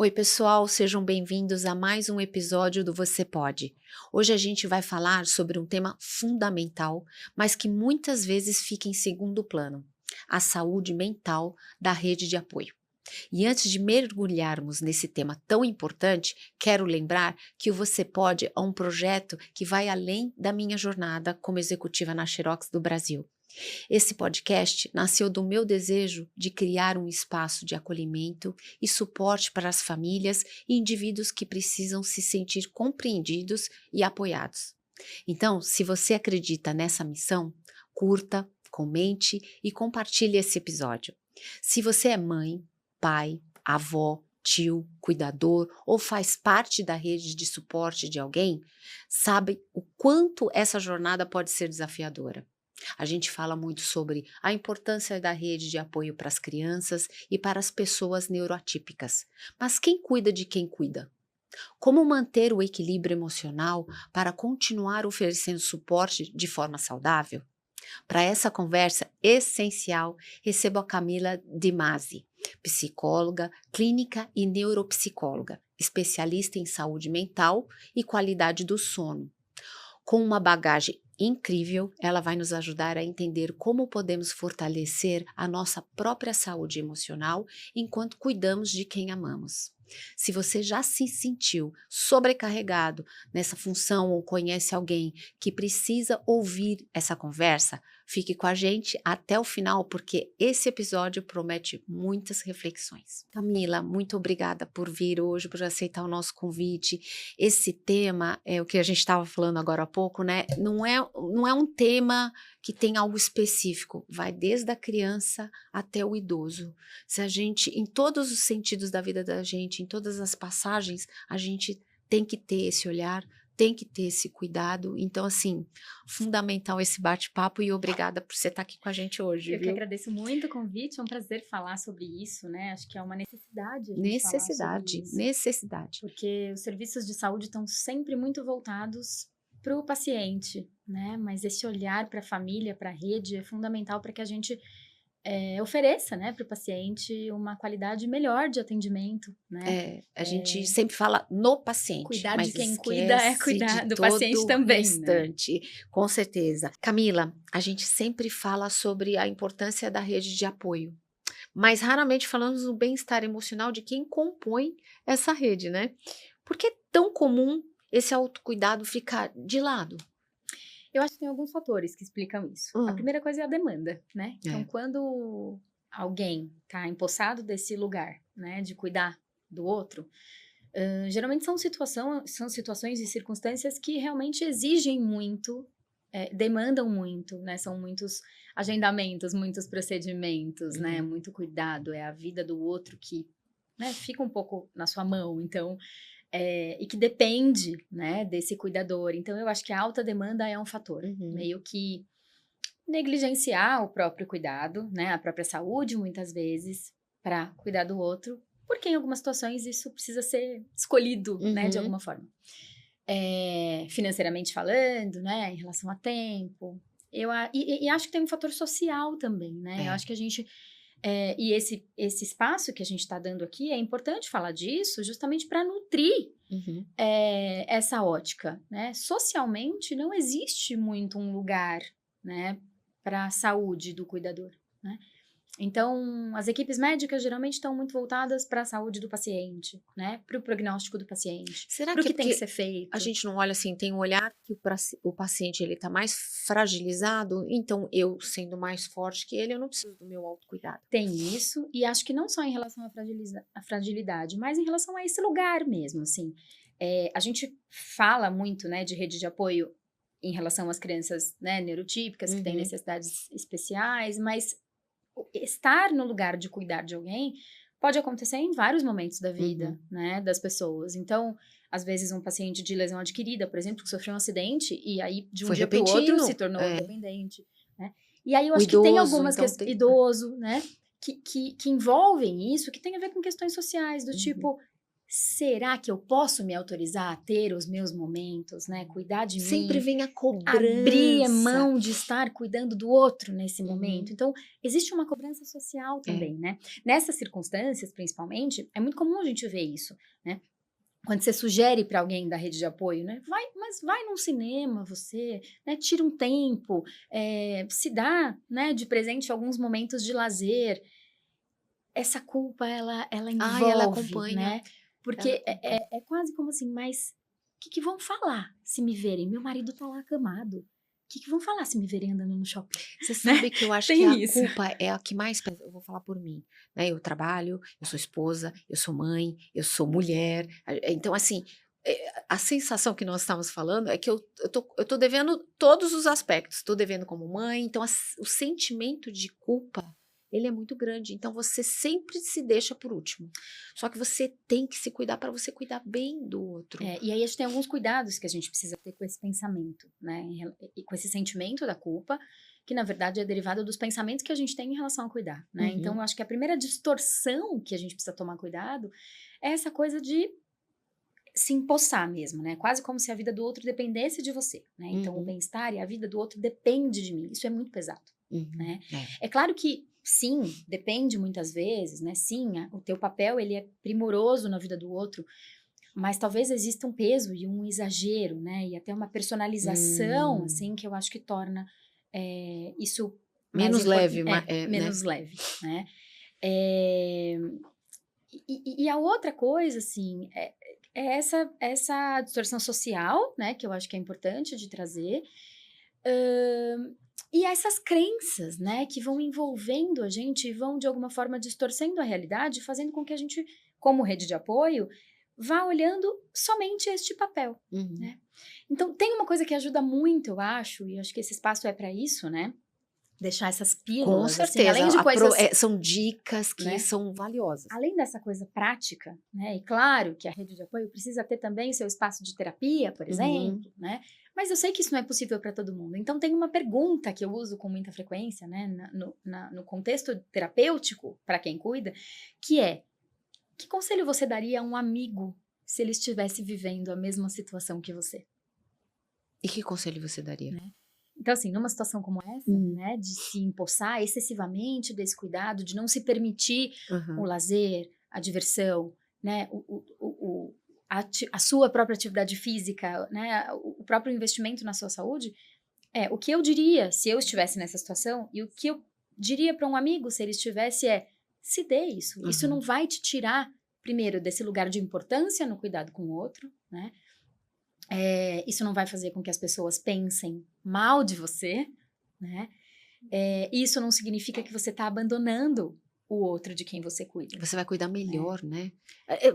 Oi, pessoal, sejam bem-vindos a mais um episódio do Você Pode. Hoje a gente vai falar sobre um tema fundamental, mas que muitas vezes fica em segundo plano: a saúde mental da rede de apoio. E antes de mergulharmos nesse tema tão importante, quero lembrar que o Você Pode é um projeto que vai além da minha jornada como executiva na Xerox do Brasil. Esse podcast nasceu do meu desejo de criar um espaço de acolhimento e suporte para as famílias e indivíduos que precisam se sentir compreendidos e apoiados. Então, se você acredita nessa missão, curta, comente e compartilhe esse episódio. Se você é mãe, pai, avó, tio, cuidador ou faz parte da rede de suporte de alguém, sabe o quanto essa jornada pode ser desafiadora. A gente fala muito sobre a importância da rede de apoio para as crianças e para as pessoas neuroatípicas. Mas quem cuida de quem cuida? Como manter o equilíbrio emocional para continuar oferecendo suporte de forma saudável? Para essa conversa essencial, recebo a Camila Di Masi, psicóloga, clínica e neuropsicóloga, especialista em saúde mental e qualidade do sono. Com uma bagagem incrível, ela vai nos ajudar a entender como podemos fortalecer a nossa própria saúde emocional enquanto cuidamos de quem amamos. Se você já se sentiu sobrecarregado nessa função ou conhece alguém que precisa ouvir essa conversa, fique com a gente até o final, porque esse episódio promete muitas reflexões. Camila, muito obrigada por vir hoje, por aceitar o nosso convite. Esse tema, é o que a gente estava falando agora há pouco, né? Não é um tema que tem algo específico, vai desde a criança até o idoso. Se a gente, em todos os sentidos da vida da gente, em todas as passagens, a gente tem que ter esse olhar, tem que ter esse cuidado. Então, assim, fundamental esse bate-papo e obrigada por você estar aqui com a gente hoje, Eu que viu? agradeço muito o convite, é um prazer falar sobre isso, né? Acho que é uma necessidade a gente falar sobre isso. Necessidade. Porque os serviços de saúde estão sempre muito voltados para o paciente, né? Mas esse olhar para a família, para a rede, é fundamental para que a gente ofereça, né, para o paciente uma qualidade melhor de atendimento, né? A gente sempre fala no paciente, Cuidar mas de quem cuida é esquece cuidar de do todo paciente o também, né? restante, com certeza. Camila, a gente sempre fala sobre a importância da rede de apoio, mas raramente falamos do bem-estar emocional de quem compõe essa rede, né? Por que é tão comum esse autocuidado ficar de lado? Eu acho que tem alguns fatores que explicam isso. A primeira coisa é a demanda, né? Então, quando alguém está empossado desse lugar, né, de cuidar do outro, geralmente são situações e circunstâncias que realmente exigem muito, demandam muito, né? São muitos agendamentos, muitos procedimentos, né? Muito cuidado, é a vida do outro que, né, fica um pouco na sua mão. Então, e que depende, né, desse cuidador. Então, eu acho que a alta demanda é um fator, meio que negligenciar o próprio cuidado, né, a própria saúde, muitas vezes, para cuidar do outro, porque em algumas situações isso precisa ser escolhido, né, de alguma forma. Financeiramente falando, né, em relação a tempo. E acho que tem um fator social também, né? Eu acho que a gente e esse espaço que a gente está dando aqui, é importante falar disso justamente para nutrir essa ótica, né? Socialmente, não existe muito um lugar, né, para a saúde do cuidador, né? Então, as equipes médicas geralmente estão muito voltadas para a saúde do paciente, né? Para o prognóstico do paciente, Será para o que é que tem que porque ser feito. a gente não olha assim, tem um olhar que o paciente ele tá mais fragilizado, então eu sendo mais forte que ele, eu não preciso do meu autocuidado. Tem isso, e acho que não só em relação à fragilidade, mas em relação a esse lugar mesmo, assim. A gente fala muito, né, de rede de apoio em relação às crianças, né, neurotípicas, que têm necessidades especiais, mas estar no lugar de cuidar de alguém pode acontecer em vários momentos da vida, né, das pessoas. Então, às vezes um paciente de lesão adquirida, por exemplo, que sofreu um acidente e aí de um Foi dia para o outro repentino, se tornou dependente, né? E aí eu o acho que tem idoso, algumas então tem... idoso, né, que envolvem isso, que tem a ver com questões sociais, do tipo, será que eu posso me autorizar a ter os meus momentos, né? Cuidar de Sempre mim, vem a cobrança. abrir mão de estar cuidando do outro nesse momento. Então, existe uma cobrança social também, né? Nessas circunstâncias, principalmente, é muito comum a gente ver isso, né? Quando você sugere para alguém da rede de apoio, né? Mas vai num cinema, você, né? Tira um tempo, se dá, né? De presente alguns momentos de lazer. Essa culpa, ela envolve, ela acompanha. né? Porque é quase como assim, mas o que vão falar se me verem? Meu marido tá lá acamado. O que vão falar se me verem andando no shopping? Você sabe que eu acho que a culpa é a que mais pesa. Eu vou falar por mim, né? Eu trabalho, eu sou esposa, eu sou mãe, eu sou mulher. Então, assim, a sensação que nós estamos falando é que eu tô devendo todos os aspectos. Estou devendo como mãe. Então, o sentimento de culpa, ele é muito grande. Então, você sempre se deixa por último. Só que você tem que se cuidar para você cuidar bem do outro. E aí a gente tem alguns cuidados que a gente precisa ter com esse pensamento, né? E com esse sentimento da culpa, que na verdade é derivado dos pensamentos que a gente tem em relação a cuidar, né? Então, eu acho que a primeira distorção que a gente precisa tomar cuidado é essa coisa de se empossar mesmo, né? Quase como se a vida do outro dependesse de você, né? Então, o bem-estar e a vida do outro depende de mim. Isso é muito pesado, né? É claro que sim, depende muitas vezes, né? Sim, o teu papel, ele é primoroso na vida do outro, mas talvez exista um peso e um exagero, né? E até uma personalização, assim, que eu acho que torna isso menos leve. Menos leve, né? E a outra coisa, assim, é essa distorção social, né? Que eu acho que é importante de trazer. E essas crenças, né, que vão envolvendo a gente e vão, de alguma forma, distorcendo a realidade, fazendo com que a gente, como rede de apoio, vá olhando somente este papel, né? Então, tem uma coisa que ajuda muito, eu acho, e acho que esse espaço é para isso, né? Deixar essas pílulas, com certeza, assim, além de coisas... são dicas que, né, são valiosas. Além dessa coisa prática, né? E claro que a rede de apoio precisa ter também seu espaço de terapia, por exemplo, né? Mas eu sei que isso não é possível para todo mundo. Então, tem uma pergunta que eu uso com muita frequência, né? No contexto terapêutico, para quem cuida, que é: que conselho você daria a um amigo se ele estivesse vivendo a mesma situação que você? E que conselho você daria? Né? Então, assim, numa situação como essa, né, de se empossar excessivamente desse cuidado, de não se permitir o lazer, a diversão, né, a sua própria atividade física, né, o próprio investimento na sua saúde, o que eu diria se eu estivesse nessa situação, e o que eu diria para um amigo se ele estivesse se dê isso. Isso não vai te tirar, primeiro, desse lugar de importância no cuidado com o outro, né? Isso não vai fazer com que as pessoas pensem mal de você, né? Isso não significa que você está abandonando o outro de quem você cuida. Você vai cuidar melhor, né?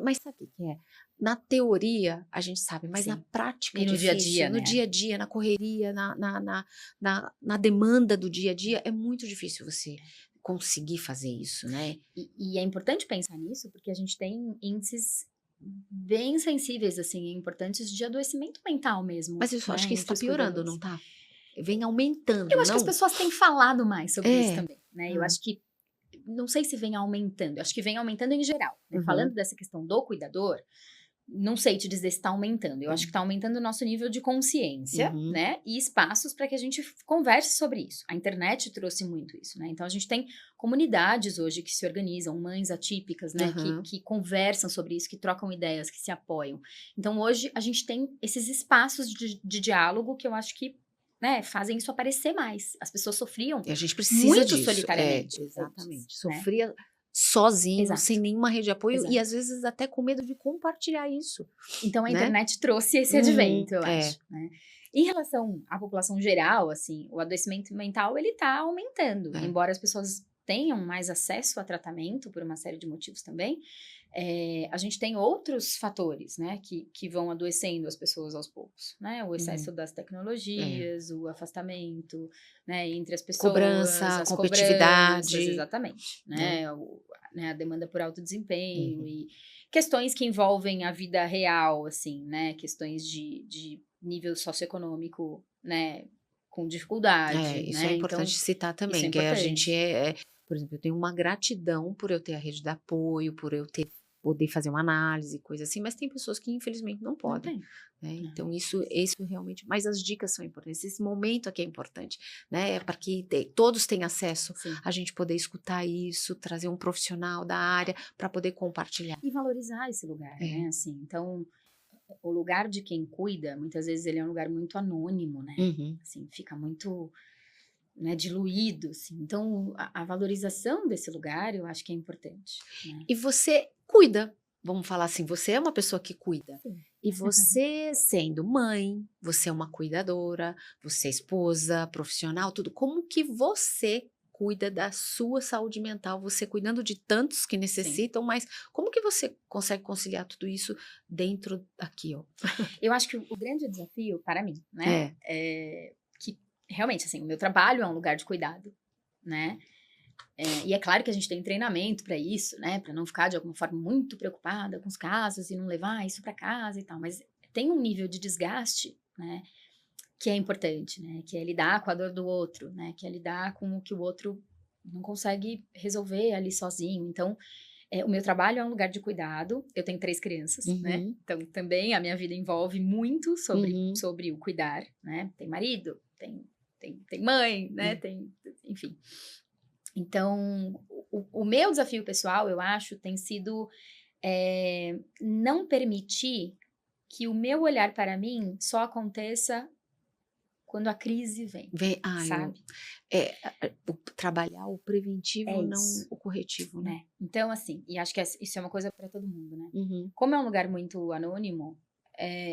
Mas sabe o que é? Na teoria, a gente sabe, mas na prática e no dia a dia, no dia a dia, na correria, na demanda do dia a dia, é muito difícil você conseguir fazer isso, né? E é importante pensar nisso, porque a gente tem índices bem sensíveis, assim, importantes de adoecimento mental mesmo. Mas eu acho que isso está piorando, não tá? Vem aumentando, eu acho que as pessoas têm falado mais sobre isso também, né? Eu acho que, não sei se vem aumentando, eu acho que vem aumentando em geral. Né? Falando dessa questão do cuidador, não sei te dizer se está aumentando. Eu acho que está aumentando o nosso nível de consciência, né? E espaços para que a gente converse sobre isso. A internet trouxe muito isso, né? Então, a gente tem comunidades hoje que se organizam, mães atípicas, né? Que conversam sobre isso, que trocam ideias, que se apoiam. Então, hoje, a gente tem esses espaços de diálogo que eu acho que, né, fazem isso aparecer mais. As pessoas sofriam e a gente precisa muito disso. solitariamente. Exatamente. Sofria sozinho, sem nenhuma rede de apoio e às vezes até com medo de compartilhar isso. Então a internet trouxe esse advento, eu acho, né? Em relação à população geral, assim, o adoecimento mental, ele tá aumentando, embora as pessoas tenham mais acesso a tratamento por uma série de motivos também, a gente tem outros fatores, né, que vão adoecendo as pessoas aos poucos, né, o excesso das tecnologias, o afastamento, né, entre as pessoas, cobrança, competitividade, exatamente, né, a demanda por alto desempenho e questões que envolvem a vida real, assim, né, questões de nível socioeconômico, né, com dificuldade, isso né? é importante citar também, que a gente por exemplo, eu tenho uma gratidão por eu ter a rede de apoio, por eu ter poder fazer uma análise, coisa assim, mas tem pessoas que infelizmente não Não podem, tem. né? Não. Então isso realmente, mas as dicas são importantes, esse momento aqui é importante, né? É para que todos tenham acesso Sim. a gente poder escutar isso, trazer um profissional da área para poder compartilhar. E valorizar esse lugar, né? Assim, então, o lugar de quem cuida, muitas vezes ele é um lugar muito anônimo, né? Assim, fica muito, né, diluído, assim. Então, a valorização desse lugar, eu acho que é importante, né? E você cuida, vamos falar assim, você é uma pessoa que cuida. Sim. E você sendo mãe, você é uma cuidadora, você é esposa, profissional, tudo. Como que você cuida da sua saúde mental? Você cuidando de tantos que necessitam, mas como que você consegue conciliar tudo isso dentro daqui, ó? Eu acho que o grande desafio para mim, né? É que realmente, assim, o meu trabalho é um lugar de cuidado, né? E é claro que a gente tem treinamento para isso, né? Para não ficar de alguma forma muito preocupada com os casos e não levar isso para casa e tal. Mas tem um nível de desgaste, né? Que é importante, né? Que é lidar com a dor do outro, né? Que é lidar com o que o outro não consegue resolver ali sozinho. Então, o meu trabalho é um lugar de cuidado. Eu tenho 3 crianças, né? Então, também a minha vida envolve muito sobre o cuidar, né? Tem marido, tem mãe, né? Enfim. Então, o meu desafio pessoal, eu acho, tem sido não permitir que o meu olhar para mim só aconteça quando a crise vem, sabe? Trabalhar o preventivo, não isso, o corretivo, né? Então, assim, e acho que isso é uma coisa para todo mundo, né? Uhum. Como é um lugar muito anônimo,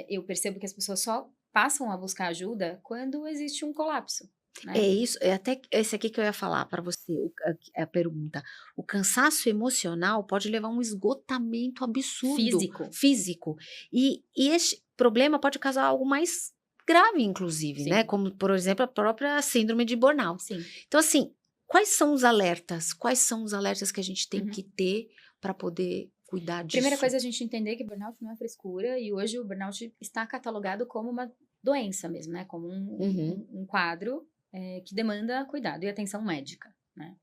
eu percebo que as pessoas só passam a buscar ajuda quando existe um colapso, né? É isso, é até esse aqui que eu ia falar para você, a pergunta. O cansaço emocional pode levar a um esgotamento absurdo físico. E esse problema pode causar algo mais grave, inclusive, né? Sim. Como, por exemplo, a própria síndrome de burnout. Sim. Então, assim, quais são os alertas? Quais são os alertas que a gente tem que ter para poder cuidar disso? Primeira coisa é a gente entender que burnout não é frescura e hoje o burnout está catalogado como uma doença mesmo, né? Como um quadro que demanda cuidado e atenção médica, né?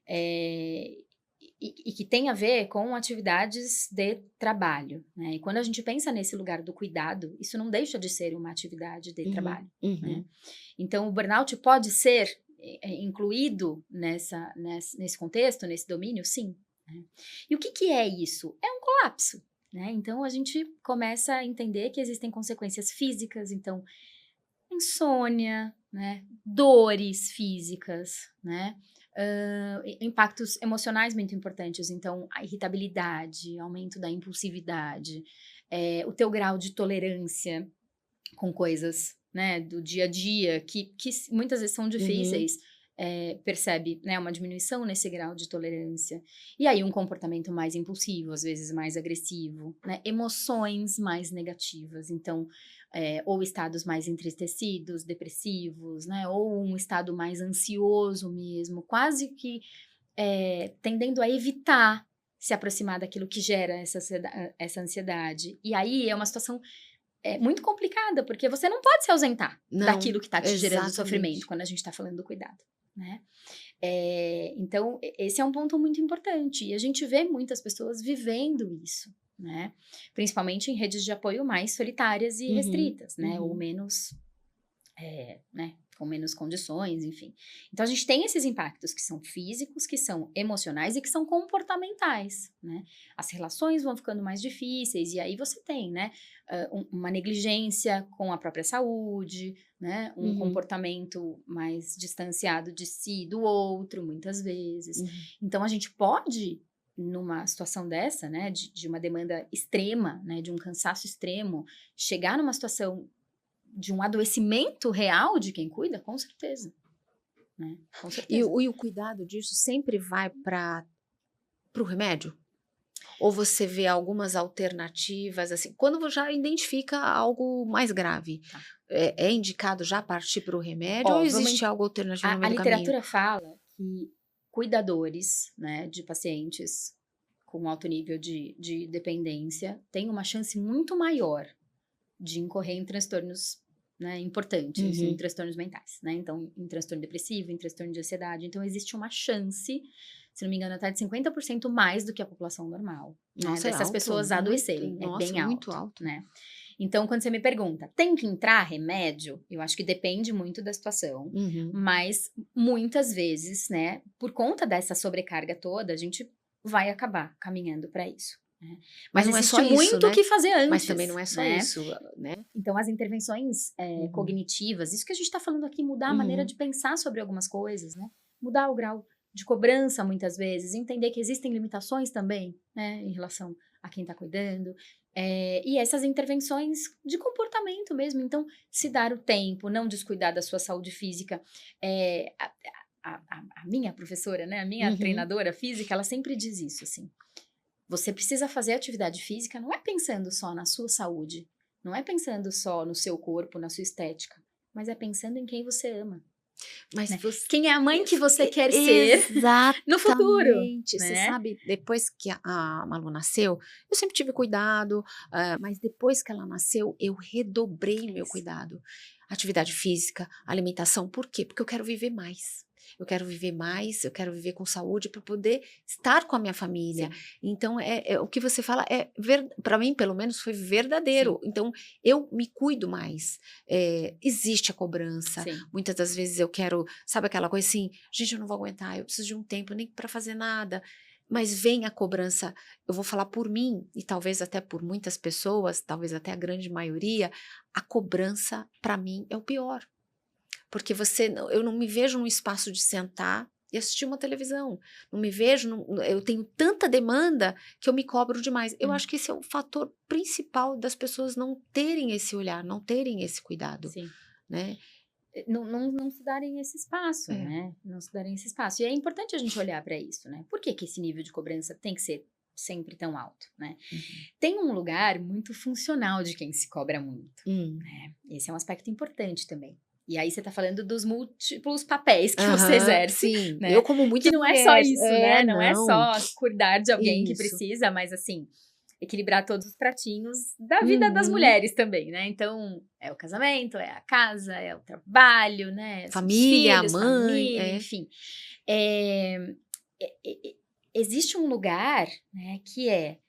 E que tem a ver com atividades de trabalho, né? E quando a gente pensa nesse lugar do cuidado, isso não deixa de ser uma atividade de trabalho, né? Então, o burnout pode ser incluído nesse contexto, nesse domínio? Sim. Né? E o que é isso? É um colapso, né? Então, a gente começa a entender que existem consequências físicas, então, insônia, né? Dores físicas, né? Impactos emocionais muito importantes, então a irritabilidade, aumento da impulsividade, o teu grau de tolerância com coisas, né, do dia a dia que muitas vezes são difíceis, percebe, né, uma diminuição nesse grau de tolerância, e aí um comportamento mais impulsivo, às vezes mais agressivo, né, emoções mais negativas, então ou estados mais entristecidos, depressivos, né? Ou um estado mais ansioso mesmo, quase que tendendo a evitar se aproximar daquilo que gera essa ansiedade. E aí é uma situação muito complicada, porque você não pode se ausentar daquilo que está te gerando sofrimento quando a gente está falando do cuidado, né? Então, esse é um ponto muito importante. E a gente vê muitas pessoas vivendo isso, né? Principalmente em redes de apoio mais solitárias e restritas, né? Ou menos, né? Com menos condições, enfim. Então, a gente tem esses impactos que são físicos, que são emocionais e que são comportamentais, né? As relações vão ficando mais difíceis e aí você tem, né? Uma negligência com a própria saúde, né? Um comportamento mais distanciado de si, do outro, muitas vezes. Então, a gente pode, numa situação dessa, né, de uma demanda extrema, né, de um cansaço extremo, chegar numa situação de um adoecimento real de quem cuida, com certeza. Né? Com certeza. E o cuidado disso sempre vai para o remédio? Ou você vê algumas alternativas, assim, quando já identifica algo mais grave, é indicado já partir para o remédio ou existe algo alternativo no meio do caminho? A literatura fala que cuidadores, né, de pacientes com alto nível de dependência têm uma chance muito maior de incorrer em transtornos, né, importantes, em transtornos mentais, né? Então, em transtorno depressivo, em transtorno de ansiedade. Então, existe uma chance se não me engano, até de 50% mais do que a população normal. Nossa, né? Dessas pessoas adoecerem. É bem alto. Muito alto. Né? Então, quando você me pergunta, tem que entrar remédio? Eu acho que depende muito da situação, mas muitas vezes, né, por conta dessa sobrecarga toda, a gente vai acabar caminhando para isso. Né? Mas não existe é só muito isso, o que fazer antes. Mas também não é só né? isso, né? Então, as intervenções cognitivas, isso que a gente está falando aqui, mudar a maneira de pensar sobre algumas coisas, né? Mudar o grau de cobrança, muitas vezes, entender que existem limitações também, né, em relação a quem está cuidando, e essas intervenções de comportamento mesmo. Então, se dar o tempo, não descuidar da sua saúde física. A minha professora, né, a minha treinadora física, ela sempre diz isso, assim, você precisa fazer atividade física, não é pensando só na sua saúde, não é pensando só no seu corpo, na sua estética, mas é pensando em quem você ama. Mas né? Quem é a mãe que você quer ser no futuro. Exatamente. Né? Você sabe, depois que a Malu nasceu, eu sempre tive cuidado, mas depois que ela nasceu, eu redobrei meu cuidado. Atividade física, alimentação, por quê? Porque eu quero viver mais. Eu quero viver mais, eu quero viver com saúde para poder estar com a minha família. Sim. Então, o que você fala para mim, pelo menos, foi verdadeiro. Sim. Então, eu me cuido mais. Existe a cobrança. Sim. Muitas das vezes eu quero, sabe aquela coisa assim, gente, eu não vou aguentar, eu preciso de um tempo nem para fazer nada. Mas vem a cobrança, eu vou falar por mim, e talvez até por muitas pessoas, talvez até a grande maioria, a cobrança, para mim, é o pior. Porque eu não me vejo num espaço de sentar e assistir uma televisão. Não me vejo, eu tenho tanta demanda que eu me cobro demais. Eu acho que esse é o fator principal das pessoas não terem esse olhar, não terem esse cuidado. Sim. Né? Não se darem esse espaço, né? Não se darem esse espaço. E é importante a gente olhar para isso, né? Por que esse nível de cobrança tem que ser sempre tão alto, né? Tem um lugar muito funcional de quem se cobra muito. Né? Esse é um aspecto importante também. E aí você tá falando dos múltiplos papéis que você exerce. Sim, né? Eu como muitas que não é só isso, né? Não é só cuidar de alguém que precisa, mas assim, equilibrar todos os pratinhos da vida das mulheres também, né? Então, é o casamento, é a casa, é o trabalho, né? Família, filhos, mãe, família, enfim. Existe um lugar, né, que é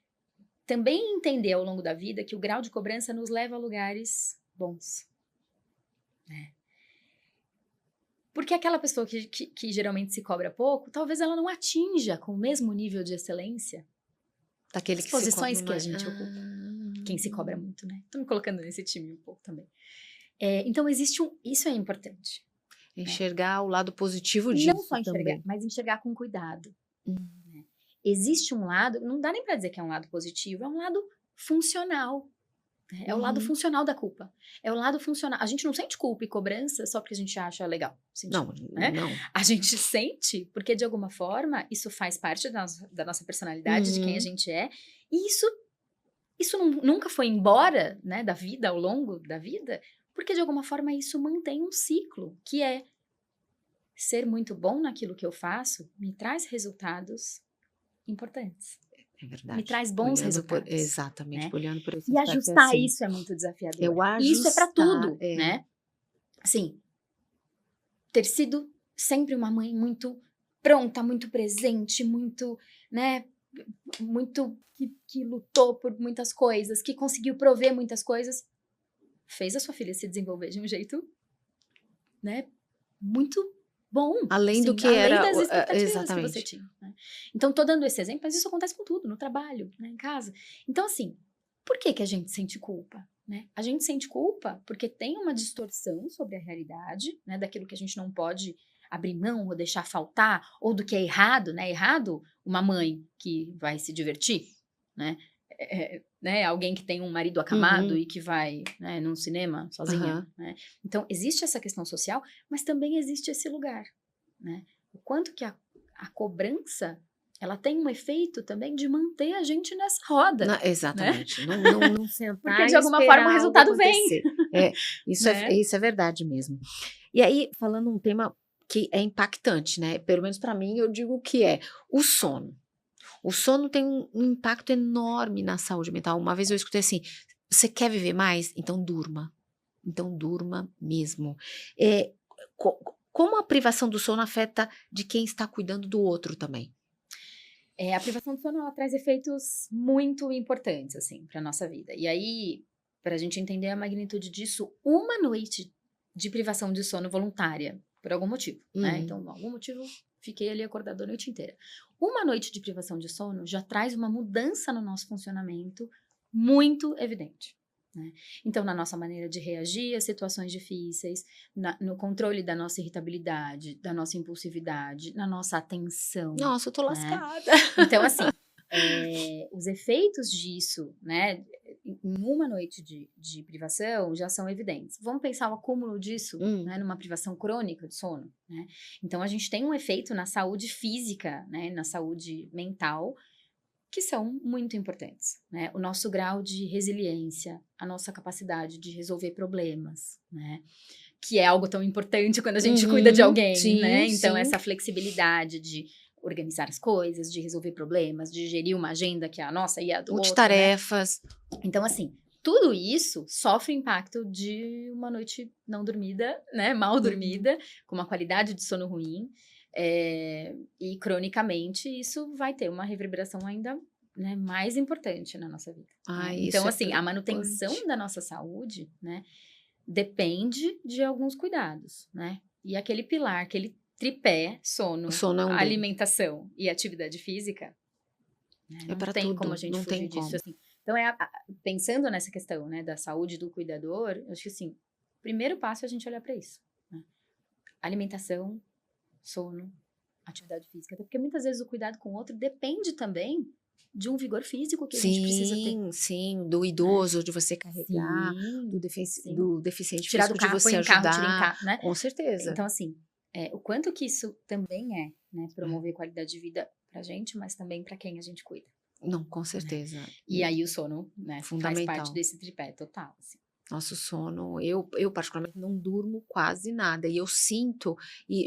também entender ao longo da vida que o grau de cobrança nos leva a lugares bons, né? Porque aquela pessoa que geralmente se cobra pouco, talvez ela não atinja com o mesmo nível de excelência daquele as posições que a gente ocupa. Quem se cobra muito, né? Tô me colocando nesse time um pouco também. Então, isso é importante. Enxergar o lado positivo disso também. Não só enxergar, também. Mas enxergar com cuidado. Né? Existe um lado, não dá nem para dizer que é um lado positivo, é um lado funcional. É o lado funcional da culpa. É o lado funcional. A gente não sente culpa e cobrança só porque a gente acha legal. Sentir, não. A gente sente porque, de alguma forma, isso faz parte da nossa personalidade, de quem a gente é. E isso nunca foi embora, né, da vida, ao longo da vida, porque, de alguma forma, isso mantém um ciclo, que é ser muito bom naquilo que eu faço me traz resultados importantes. É verdade. Me traz bons resultados. Exatamente, né? Olhando por esse E ajustar assim. Isso é muito desafiador. Isso é para tudo, né? Assim, ter sido sempre uma mãe muito pronta, muito presente, muito, né? Muito que lutou por muitas coisas, que conseguiu prover muitas coisas, fez a sua filha se desenvolver de um jeito, né? Muito bom. Além do que além era das expectativas exatamente. que você tinha. Né? Então, tô dando esse exemplo, mas isso acontece com tudo, no trabalho, né, em casa. Então, assim, por que a gente sente culpa? Né? A gente sente culpa porque tem uma distorção sobre a realidade, né, daquilo que a gente não pode abrir mão ou deixar faltar, ou do que é errado, né? Errado uma mãe que vai se divertir, né? Alguém que tem um marido acamado e que vai, né, num cinema sozinha, né? Então, existe essa questão social, mas também existe esse lugar, né? O quanto que a cobrança, ela tem um efeito também de manter a gente nessa roda. Exatamente. Né? Não sentar porque, de alguma forma, o resultado vem. Isso, né? Isso é verdade mesmo. E aí, falando um tema que é impactante, né? Pelo menos para mim, eu digo que é o sono. O sono tem um impacto enorme na saúde mental. Uma vez eu escutei assim, você quer viver mais? Então durma. Então durma mesmo. Como a privação do sono afeta de quem está cuidando do outro também? A privação de sono, ela traz efeitos muito importantes, assim, para nossa vida. E aí, para a gente entender a magnitude disso, uma noite de privação de sono voluntária, por algum motivo, né? Então, por algum motivo, fiquei ali acordada a noite inteira. Uma noite de privação de sono já traz uma mudança no nosso funcionamento muito evidente. Né? Então, na nossa maneira de reagir a situações difíceis, no controle da nossa irritabilidade, da nossa impulsividade, na nossa atenção. Nossa, eu tô né? lascada. Então, assim, os efeitos disso, né, em uma noite de privação já são evidentes. Vamos pensar o acúmulo disso, né, numa privação crônica de sono. Né? Então, a gente tem um efeito na saúde física, né, na saúde mental, que são muito importantes, né? O nosso grau de resiliência, a nossa capacidade de resolver problemas, né? Que é algo tão importante quando a gente cuida de alguém, sim, né? Então, sim. essa flexibilidade de organizar as coisas, de resolver problemas, de gerir uma agenda que é a nossa e a do outro, Multitarefas. né? Então, assim, tudo isso sofre impacto de uma noite não dormida, né? Mal dormida, com uma qualidade de sono ruim. E cronicamente isso vai ter uma reverberação ainda, né, mais importante na nossa vida. Né? Então, assim, a manutenção da nossa saúde, né, depende de alguns cuidados, né? E aquele pilar, aquele tripé, sono, alimentação e atividade física, né, não tem tudo, como a gente fugir disso. Assim. Então, pensando nessa questão, né, da saúde do cuidador, eu acho que assim, o primeiro passo é a gente olhar para isso. Né? Alimentação, sono, atividade física. Até porque muitas vezes o cuidado com o outro depende também de um vigor físico que a gente precisa ter. Sim, do idoso, de você carregar, do deficiente tirar físico do carro, de você põe ajudar. Em carro, tira em carro, né? Com certeza. Então, assim, o quanto que isso também né, promover qualidade de vida pra gente, mas também pra quem a gente cuida. Não, com certeza. Né? E aí o sono, né, faz parte desse tripé total, assim. Nosso sono, eu particularmente não durmo quase nada, e eu sinto, e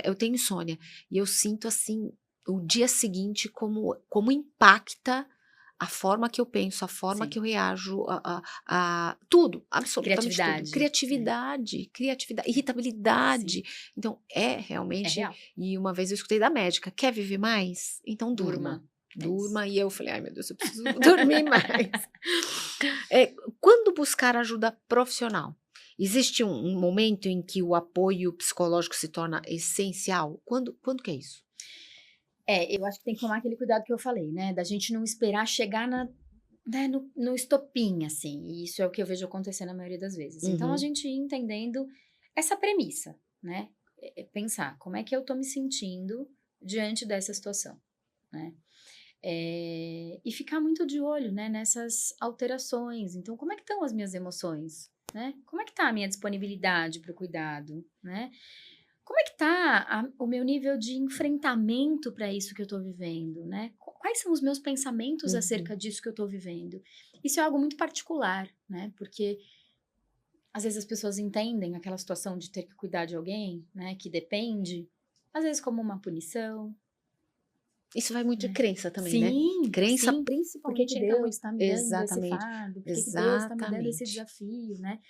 eu tenho insônia, e eu sinto assim, o dia seguinte como impacta a forma que eu penso, a forma que eu reajo, a tudo, absolutamente tudo. Criatividade, irritabilidade. Então, realmente, e uma vez eu escutei da médica, quer viver mais? Então durma. E eu falei, ai meu Deus, eu preciso dormir mais. Quando buscar ajuda profissional? Existe um momento em que o apoio psicológico se torna essencial? Quando que é isso? Eu acho que tem que tomar aquele cuidado que eu falei, né? Da gente não esperar chegar no estopim, assim. E isso é o que eu vejo acontecer na maioria das vezes. Então, a gente ir entendendo essa premissa, né? Pensar, como é que eu tô me sentindo diante dessa situação, né? E ficar muito de olho, né, nessas alterações. Então, como é que estão as minhas emoções? Né? Como é que está a minha disponibilidade para o cuidado? Né? Como é que está o meu nível de enfrentamento para isso que eu estou vivendo? Né? Quais são os meus pensamentos acerca disso que eu estou vivendo? Isso é algo muito particular, né? Porque às vezes as pessoas entendem aquela situação de ter que cuidar de alguém, né, que depende, às vezes como uma punição. Isso vai muito de crença também, sim, né? Crença, sim. principalmente Por que Deus está me dando exatamente, esse fardo? Por que Deus está me dando esse desafio, né?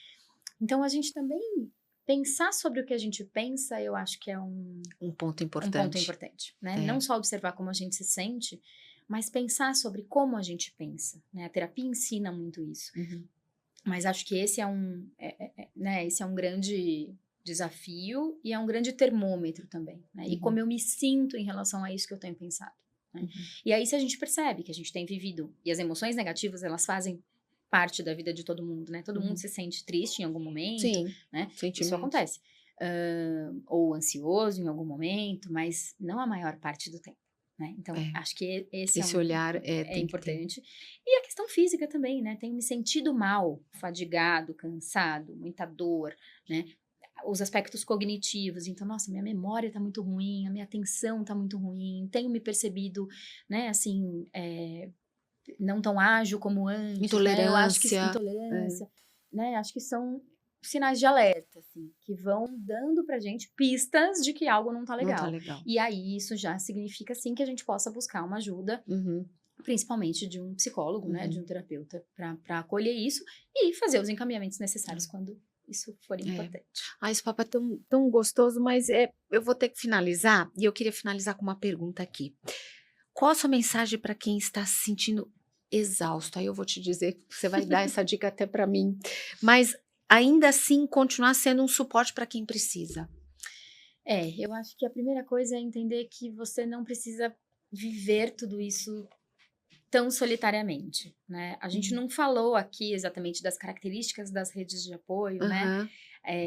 Então, a gente também pensar sobre o que a gente pensa, eu acho que é um ponto importante. Um ponto importante, né? Não só observar como a gente se sente, mas pensar sobre como a gente pensa, né? A terapia ensina muito isso. Mas acho que esse esse é um grande desafio e é um grande termômetro também, né? E como eu me sinto em relação a isso que eu tenho pensado. Né? E aí, se a gente percebe que a gente tem vivido, e as emoções negativas, elas fazem parte da vida de todo mundo, né? Todo mundo se sente triste em algum momento, né? Isso acontece. Ou ansioso em algum momento, mas não a maior parte do tempo. Né? Então, acho que esse olhar é importante. E a questão física também, né? Tenho me sentido mal, fadigado, cansado, muita dor, né? Os aspectos cognitivos, então, nossa, minha memória tá muito ruim, a minha atenção tá muito ruim, tenho me percebido, né, assim, não tão ágil como antes, intolerância, né? Eu acho que intolerância, né? Acho que são sinais de alerta, assim, que vão dando pra gente pistas de que algo não tá legal. E aí, isso já significa, sim, que a gente possa buscar uma ajuda, principalmente de um psicólogo, né, de um terapeuta, pra acolher isso e fazer os encaminhamentos necessários quando isso for importante. Esse papo é tão gostoso, mas eu vou ter que finalizar, e eu queria finalizar com uma pergunta aqui. Qual a sua mensagem para quem está se sentindo exausto? Aí eu vou te dizer, você vai dar essa dica até para mim, mas ainda assim continuar sendo um suporte para quem precisa. Eu acho que a primeira coisa é entender que você não precisa viver tudo isso tão solitariamente, né? A gente não falou aqui exatamente das características das redes de apoio, né?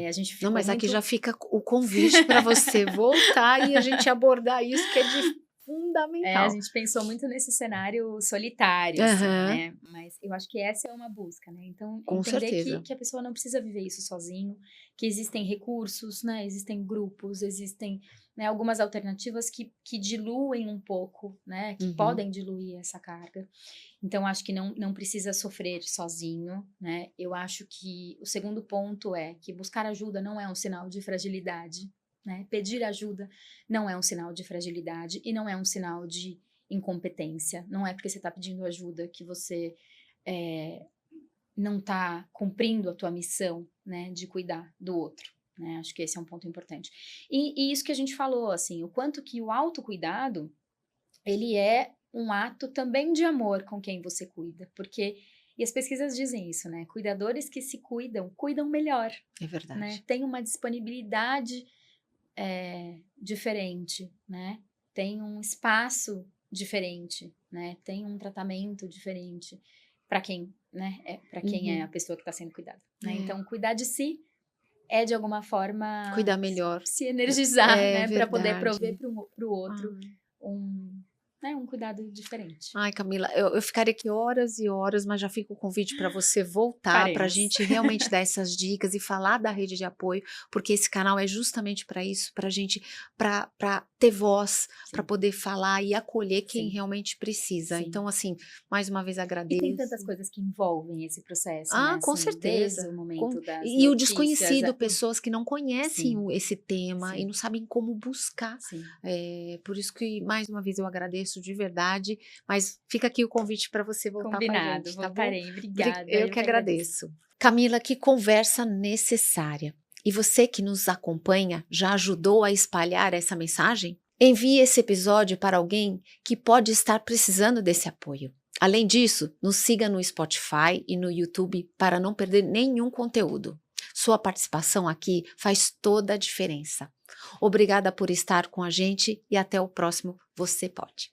A gente ficou Não, mas aqui muito... já fica o convite para você voltar e a gente abordar isso que é de fundamental. a gente pensou muito nesse cenário solitário, assim, né? Mas eu acho que essa é uma busca, né? Então, Com entender certeza. que a pessoa não precisa viver isso sozinho, que existem recursos, né? Existem grupos, existem, né, algumas alternativas que diluem um pouco, né? Que podem diluir essa carga. Então, acho que não precisa sofrer sozinho, né? Eu acho que o segundo ponto é que buscar ajuda não é um sinal de fragilidade, né? Pedir ajuda não é um sinal de fragilidade e não é um sinal de incompetência. Não é porque você está pedindo ajuda que você não está cumprindo a tua missão, né, de cuidar do outro. Né? Acho que esse é um ponto importante. E isso que a gente falou, assim, o quanto que o autocuidado, ele é um ato também de amor com quem você cuida, porque, e as pesquisas dizem isso, né, cuidadores que se cuidam melhor. É verdade. Né? Tem uma disponibilidade diferente, né? Tem um espaço diferente, né? Tem um tratamento diferente para quem, né? Para quem é a pessoa que está sendo cuidada, né? Então, cuidar de si é de alguma forma cuidar melhor, se energizar, né? Para poder prover para o outro um cuidado diferente. Ai, Camila, eu ficaria aqui horas e horas, mas já fica o convite para você voltar, para a gente realmente dar essas dicas e falar da rede de apoio, porque esse canal é justamente para isso, para a gente, para ter voz, para poder falar e acolher quem realmente precisa. Então, assim, mais uma vez agradeço. E tem tantas coisas que envolvem esse processo, né? Com assim, certeza. Desde o momento das e o notícias, desconhecido, pessoas que não conhecem esse tema e não sabem como buscar. Por isso que, mais uma vez, eu agradeço de verdade, mas fica aqui o convite para você voltar com a gente, tá voltarei, bom? obrigada. Eu que agradeço. Camila, que conversa necessária. E você que nos acompanha, já ajudou a espalhar essa mensagem? Envie esse episódio para alguém que pode estar precisando desse apoio. Além disso, nos siga no Spotify e no YouTube para não perder nenhum conteúdo. Sua participação aqui faz toda a diferença. Obrigada por estar com a gente e até o próximo Você Pode.